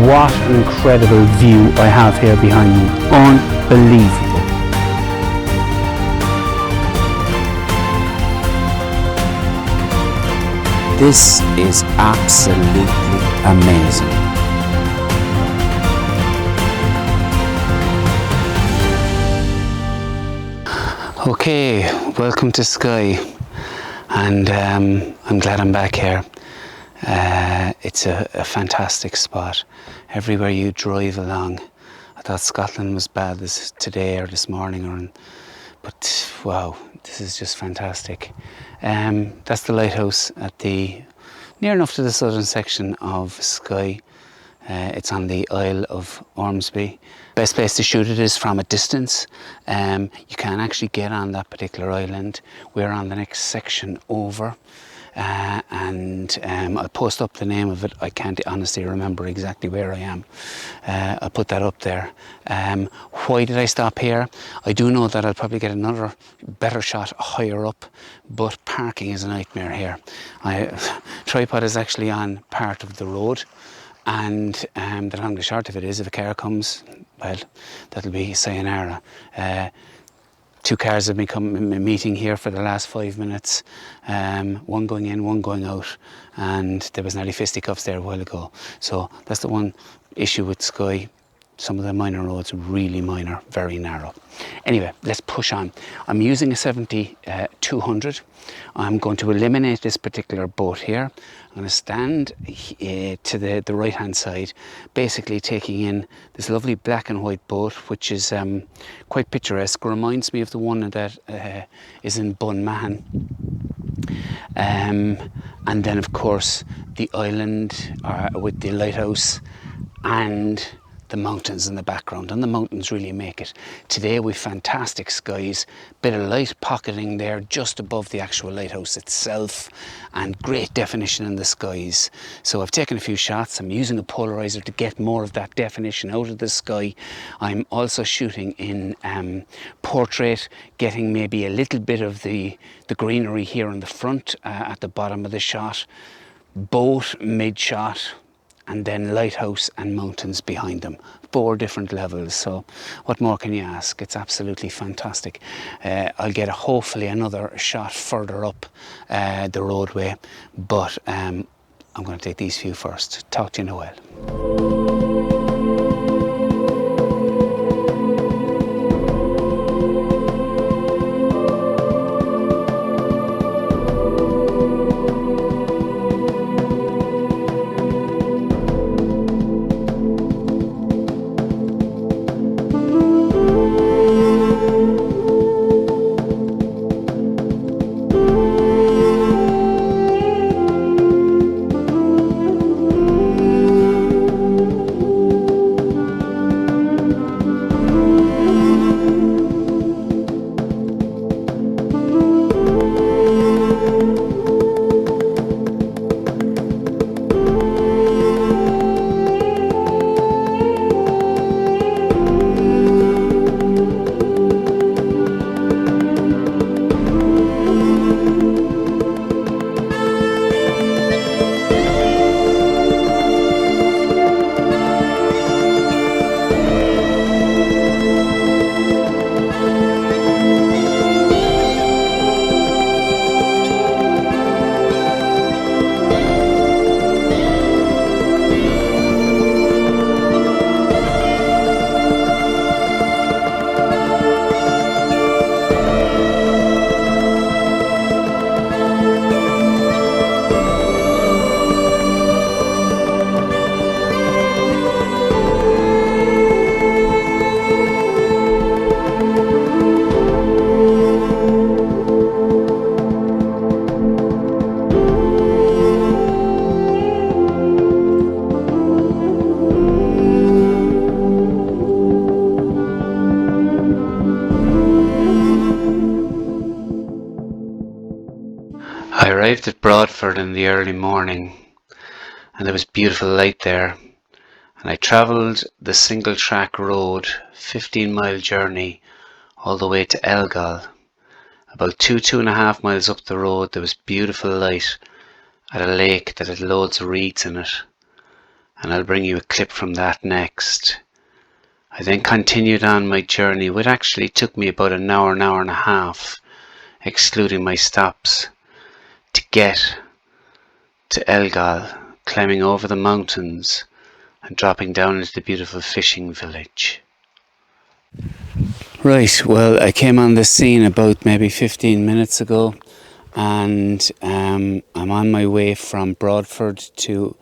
What an incredible view I have here behind me. Unbelievable. This is absolutely amazing. Okay, welcome to Skye, and I'm glad I'm back here. It's a fantastic spot. Everywhere you drive along, I thought Scotland was bad today or this morning, but wow, this is just fantastic. That's the lighthouse at near enough to the southern section of Skye. It's on the Isle of Ornsay. Best place to shoot it is from a distance. You can actually get on that particular island. We're on the next section over. And I'll post up the name of it. I can't honestly remember exactly where I am. I'll put that up there. Why did I stop here? I do know that I'll probably get another better shot higher up, but parking is a nightmare here. Tripod is actually on part of the road, and the long and short of it is, if a car comes, well, that'll be sayonara. Two cars have been meeting here for the last 5 minutes, one going in, one going out, and there was nearly fisticuffs there a while ago. So that's the one issue with Skye. Some of the minor roads are really minor, very narrow. Anyway, let's push on. I'm using a 70-200. I'm going to eliminate this particular boat here. I'm going to stand to the right hand side, basically taking in this lovely black and white boat, which is quite picturesque. Reminds me of the one that is in Bunmahan. And then of course the island with the lighthouse and the mountains in the background, and the mountains really make it. Today we've fantastic skies, bit of light pocketing there just above the actual lighthouse itself, and great definition in the skies. So I've taken a few shots. I'm using a polarizer to get more of that definition out of the sky. I'm also shooting in portrait, getting maybe a little bit of the greenery here in the front at the bottom of the shot, boat mid-shot, and then lighthouse and mountains behind them. 4 different levels. So what more can you ask? It's absolutely fantastic. I'll get hopefully another shot further up the roadway, but I'm going to take these few first. Talk to you in a while. I arrived at Broadford in the early morning, and there was beautiful light there, and I travelled the single track road, 15-mile journey all the way to Elgol. About 2.5 miles up the road there was beautiful light at a lake that had loads of reeds in it, and I'll bring you a clip from that next. I then continued on my journey, which actually took me about an hour and a half, excluding my stops, to get to Elgol, climbing over the mountains and dropping down into the beautiful fishing village. Right, well, I came on the scene about maybe 15 minutes ago, and I'm on my way from Broadford to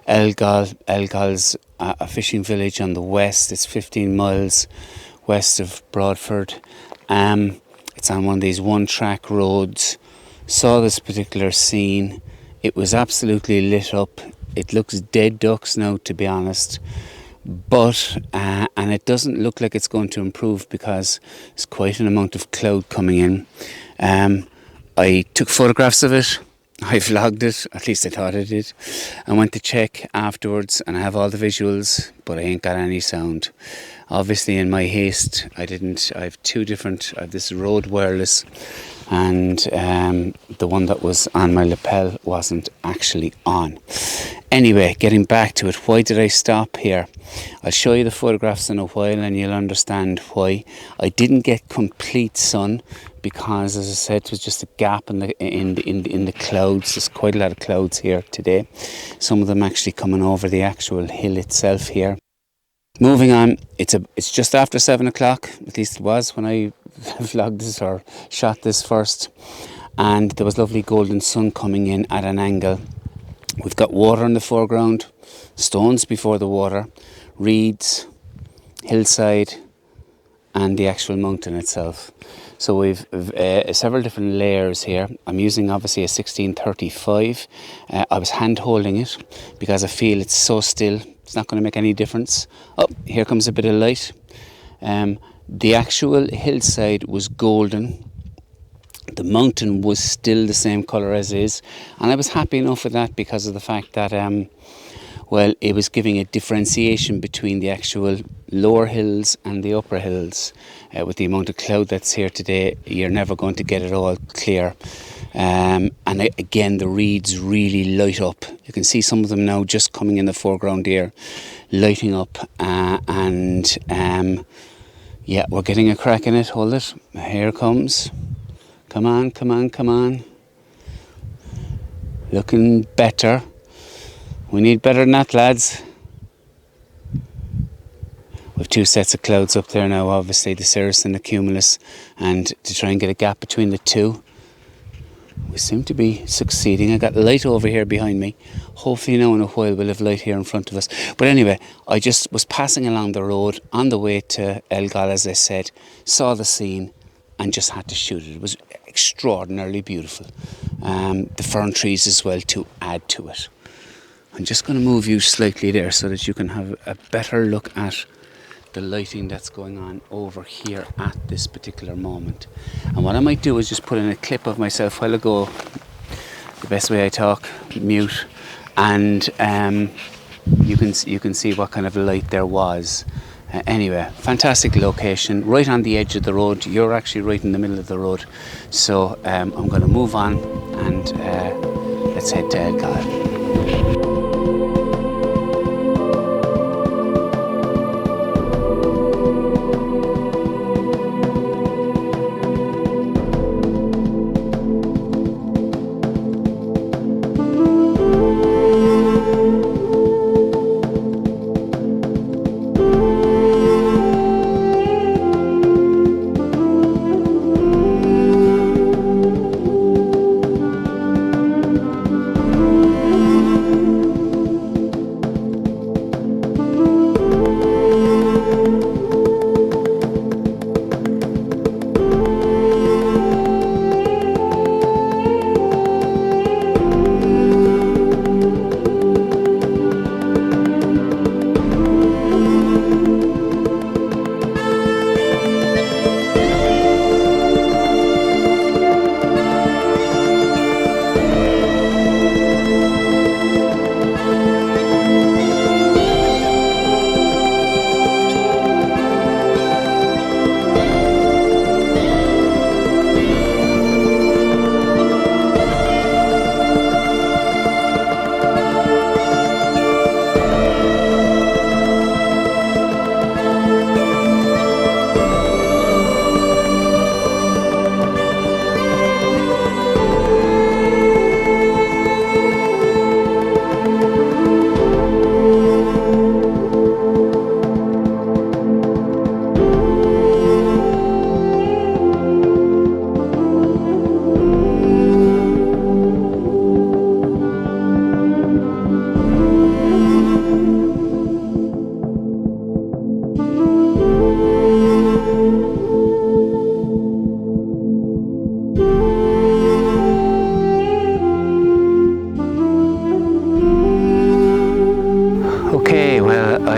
Elgol. Elgol's a fishing village on the west. It's 15 miles west of Broadford. It's on one of these one-track roads. Saw this particular scene. It was absolutely lit up. It looks dead ducks now, to be honest. But, and it doesn't look like it's going to improve because there's quite an amount of cloud coming in. I took photographs of it. I vlogged it, at least I thought I did. I went to check afterwards and I have all the visuals, but I ain't got any sound. Obviously in my haste, I have two different, I have this Rode wireless, and the one that was on my lapel wasn't actually on. Anyway, getting back to it, why did I stop here? I'll show you the photographs in a while and you'll understand why. I didn't get complete sun because, as I said, it was just a gap in the clouds. There's quite a lot of clouds here today. Some of them actually coming over the actual hill itself here. Moving on, it's just after 7 o'clock, at least it was when I vlogged this or shot this first, and there was lovely golden sun coming in at an angle. We've got water in the foreground, stones before the water, reeds, hillside, and the actual mountain itself. So we've several different layers here. I'm using obviously a 1635. I was hand holding it because I feel it's so still. It's not going to make any difference. Oh, here comes a bit of light. The actual hillside was golden. The mountain was still the same colour as is. And I was happy enough with that because of the fact that, well, it was giving a differentiation between the actual lower hills and the upper hills. With the amount of cloud that's here today, you're never going to get it all clear. And again, the reeds really light up. You can see some of them now just coming in the foreground here, lighting up. Yeah, we're getting a crack in it. Hold it. Here it comes. Come on, come on, come on. Looking better. We need better than that, lads. We've two sets of clouds up there now, obviously, the cirrus and the cumulus, and to try and get a gap between the two. We seem to be succeeding. I got light over here behind me. Hopefully now in a while we'll have light here in front of us. But anyway, I just was passing along the road on the way to Elgol, as I said, saw the scene and just had to shoot it. It was extraordinarily beautiful. The fern trees as well to add to it. I'm just going to move you slightly there so that you can have a better look at the lighting that's going on over here at this particular moment. And what I might do is just put in a clip of myself while I go, the best way I talk, mute, and you can see what kind of light there was. Anyway, fantastic location, right on the edge of the road. You're actually right in the middle of the road. So I'm going to move on and let's head to Elgol.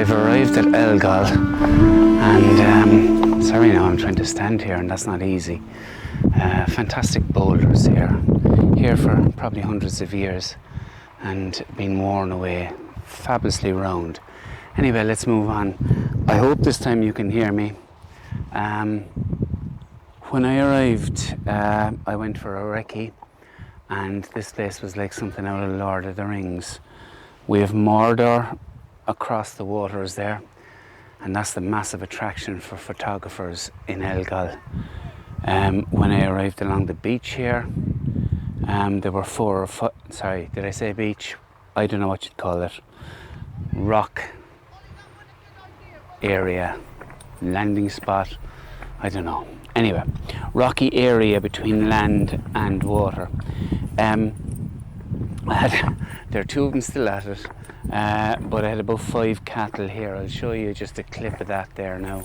I've arrived at Elgol, and sorry now, I'm trying to stand here and that's not easy. Fantastic boulders here for probably hundreds of years and been worn away, fabulously round. Anyway, let's move on. I hope this time you can hear me. When I arrived, I went for a recce, and this place was like something out of Lord of the Rings. We have Mordor across the waters there, and that's the massive attraction for photographers in Elgol. When I arrived along the beach here, there were 4 or 5, sorry, did I say beach? I don't know what you'd call it. Rock area, landing spot, I don't know. Anyway, rocky area between land and water. There are 2 of them still at it, but I had about 5 cattle here. I'll show you just a clip of that there now.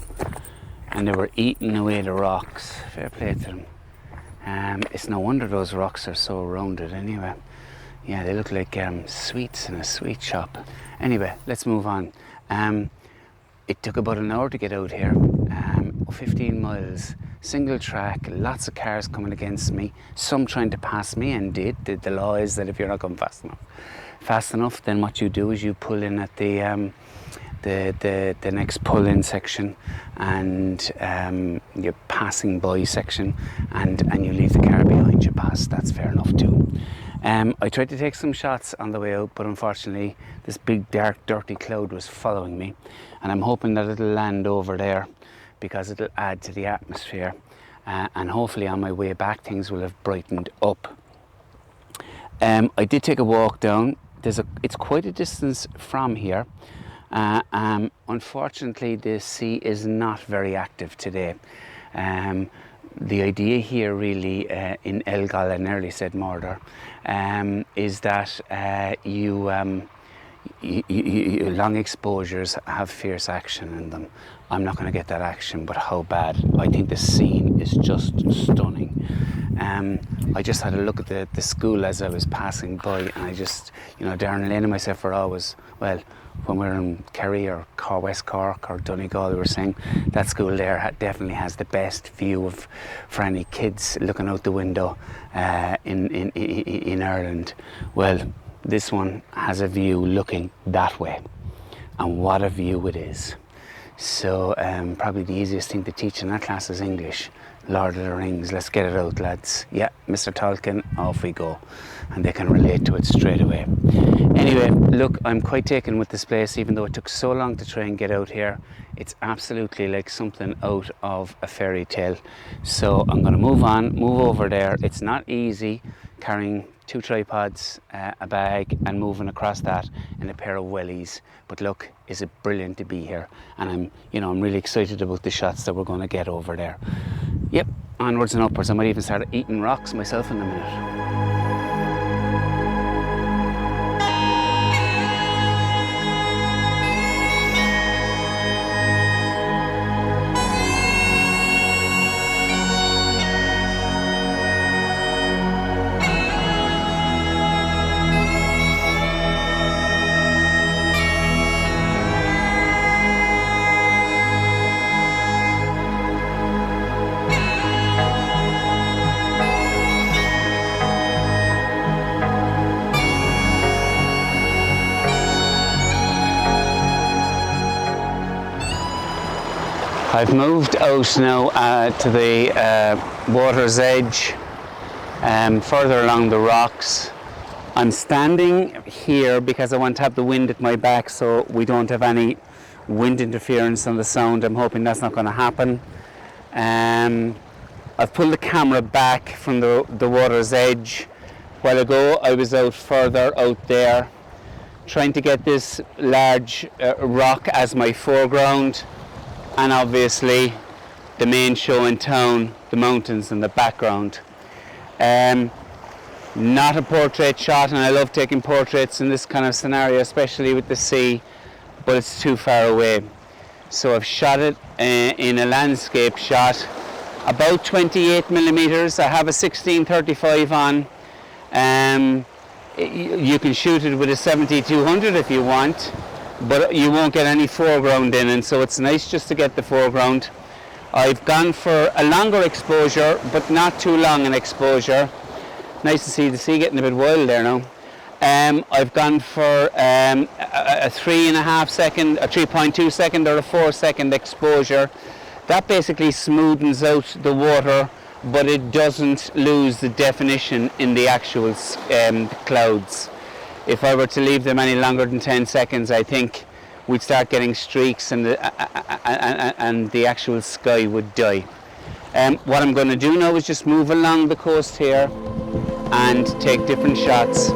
And they were eating away the rocks. Fair play to them. It's no wonder those rocks are so rounded anyway. Yeah, they look like sweets in a sweet shop. Anyway, let's move on. It took about an hour to get out here. 15 miles, single track, lots of cars coming against me, some trying to pass me, and did. The law is that if you're not going fast enough, then what you do is you pull in at the next pull-in section, and your passing by section, and you leave the car behind you pass. That's fair enough too. I tried to take some shots on the way out, but unfortunately this big dark dirty cloud was following me, and I'm hoping that it'll land over there because it'll add to the atmosphere, and hopefully on my way back things will have brightened up. I did take a walk down. It's quite a distance from here. Unfortunately the sea is not very active today. The idea here really in Elgol, I nearly said Mordor, is that long exposures have fierce action in them. I'm not going to get that action, but how bad? I think the scene is just stunning. I just had a look at the school as I was passing by, and I just, Darren Lane and myself were always, well, when we were in Kerry or West Cork or Donegal, we were saying that school there definitely has the best view for any kids looking out the window in Ireland. Well, this one has a view looking that way, and what a view it is. So probably the easiest thing to teach in that class is English. Lord of the Rings, let's get it out, lads. Yeah, Mr. Tolkien, off we go. And they can relate to it straight away. Anyway, look, I'm quite taken with this place, even though it took so long to try and get out here. It's absolutely like something out of a fairy tale. So I'm going to move over there. It's not easy carrying 2 tripods, a bag, and moving across that in a pair of wellies. But look, is it brilliant to be here? And I'm really excited about the shots that we're going to get over there. Yep, onwards and upwards. I might even start eating rocks myself in a minute. I've moved out now to the water's edge, further along the rocks. I'm standing here because I want to have the wind at my back so we don't have any wind interference on the sound. I'm hoping that's not going to happen. I've pulled the camera back from the water's edge. A while ago I was out further out there trying to get this large rock as my foreground, and obviously the main show in town, the mountains in the background. Not a portrait shot, and I love taking portraits in this kind of scenario, especially with the sea, but it's too far away. So I've shot it in a landscape shot, about 28 millimeters. I have a 16-35 on. You can shoot it with a 70-200 if you want, but you won't get any foreground in, and so it's nice just to get the foreground. I've gone for a longer exposure, but not too long an exposure. Nice to see the sea getting a bit wild there now. I've gone for a 3.5 second, a 3.2 second or a 4 second exposure. That basically smoothens out the water, but it doesn't lose the definition in the actual clouds. If I were to leave them any longer than 10 seconds, I think we'd start getting streaks and the actual sky would die. What I'm going to do now is just move along the coast here and take different shots.